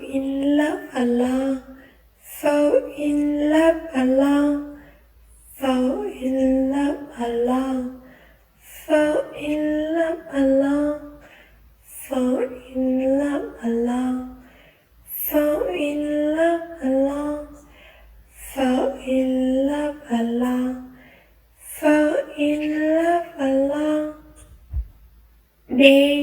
in love Allah, fall in love Allah, fall in love Allah, fall in love Allah, fall in love Allah, fall in love Allah, fall in love Allah, fall in love Allah. Day